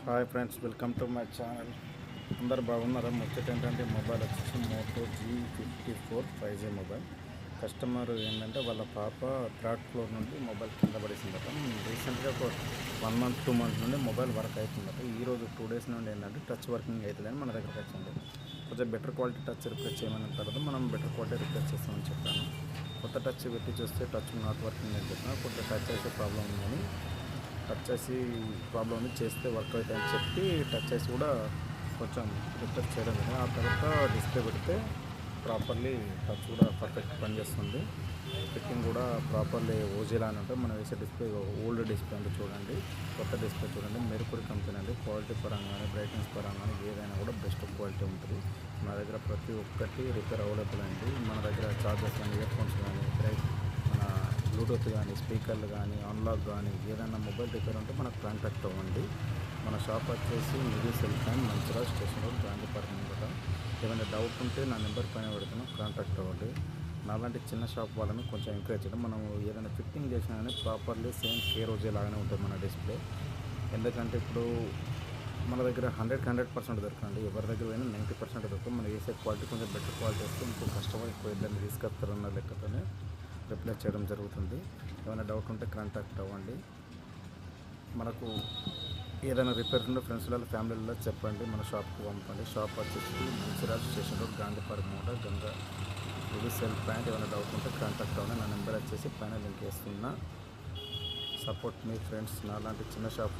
Hi friends, welcome to my channel. అందరు బాగున్నారా? ముచ్చట ఏంటంటే మొబైల్ వచ్చేసి Moto G54 5G mobile. Customer ఏంటంటే వాళ్ళ పాప థర్డ్ ఫ్లోర్ నుండి మొబైల్ కింద పడేసిందట. రీసెంట్గా ఒక 1 మంత్ 2 మంత్స్ నుండి మొబైల్ వర్క్ అవుతుందట. ఈరోజు 2 డేస్ నుండి ఏంటంటే టచ్ వర్కింగ్ అవుతుందని మన దగ్గరకు వచ్చింది. కొంచెం బెటర్ క్వాలిటీ టచ్ రిప్లేస్ చేయమని తర్వాత మనం బెటర్ క్వాలిటీ రిప్లేస్ చేస్తామని చెప్పాను. కొత్త టచ్ పెట్టి చూస్తే టచ్ నాట్ వర్కింగ్ అని చెప్పిన, కొంచెం టచ్ చేసే ప్రాబ్లం ఉందని, టచ్ చేసి ప్రాబ్లం ఉంది చేస్తే వర్క్ అవుతాయని చెప్పి టచ్ చేసి కూడా కొంచెం రిపేర్ చేయడం జరిగింది. ఆ తర్వాత డిస్ప్లే పెడితే ప్రాపర్లీ టచ్ కూడా పర్ఫెక్ట్ పనిచేస్తుంది. ఫిట్టింగ్ కూడా ప్రాపర్లీ ఓజీలా అని ఉంటుంది. మనం వేసే డిస్ప్లే ఓల్డ్ డిస్ప్లే అంటే చూడండి, కొత్త డిస్ప్లే చూడండి. మెరుకుడి కంపెనీ అండి. క్వాలిటీ పరంగా బ్రైట్నెస్ పరంగా ఏదైనా కూడా బెస్ట్ క్వాలిటీ ఉంటుంది. మన దగ్గర ప్రతి ఒక్కటి రిపేర్ అవైలబుల్ అండి. మన దగ్గర చార్జర్స్ కానీ, ఇయర్ ఫోన్స్ కానీ, మన బ్లూటూత్ కానీ, స్పీకర్లు కానీ, అన్లాక్ కానీ ఏదైనా మొబైల్ రిపేర్ ఉంటే మనకు కాంటాక్ట్ అవ్వండి. మన షాప్ వచ్చేసి middle cell fan Mancherial station road, Gandhi park ముంగట. ఏమైనా డౌట్ ఉంటే నా నెంబర్ పైన పెడుతున్నాను, కాంటాక్ట్ అవ్వండి. నాలాంటి చిన్న షాప్ వాళ్ళని కొంచెం ఎంకరేజ్ చేయడం. మనం ఏదైనా ఫిట్టింగ్ చేసినా కానీ ప్రాపర్లీ సేమ్ కేర్ రోజే లాగానే ఉంటుంది మన డిస్ప్లే. ఎందుకంటే ఇప్పుడు మన దగ్గర 100% దొరకండి. ఎవరి దగ్గర అయినా 90% దొరుకుతుంది. మనం వేసే క్వాలిటీ కొంచెం బెటర్ క్వాలిటీ వస్తే ఇంకో కస్టమర్ ఎక్కువ ఇద్దరిని తీసుకొస్తారన్న లెక్కతోనే రిప్లేస్ చేయడం జరుగుతుంది. ఏమైనా డౌట్ ఉంటే కాంటాక్ట్ అవ్వండి. మనకు ఏదైనా రిపేర్ ఉంటే ఫ్రెండ్స్లలో, ఫ్యామిలీలలో చెప్పండి, మన షాప్కి పంపండి. షాప్ వచ్చేసి Mancherial station road, Gandhi park ముంగట, గంగా ఇది సెల్ పాయింట్. ఏమైనా డౌట్ ఉంటే కాంటాక్ట్ అవ్వండి. నా నెంబర్ వచ్చేసి పైన లింక్ వేస్తున్నా. సపోర్ట్ మీ ఫ్రెండ్స్. నాలాంటి చిన్న షాప్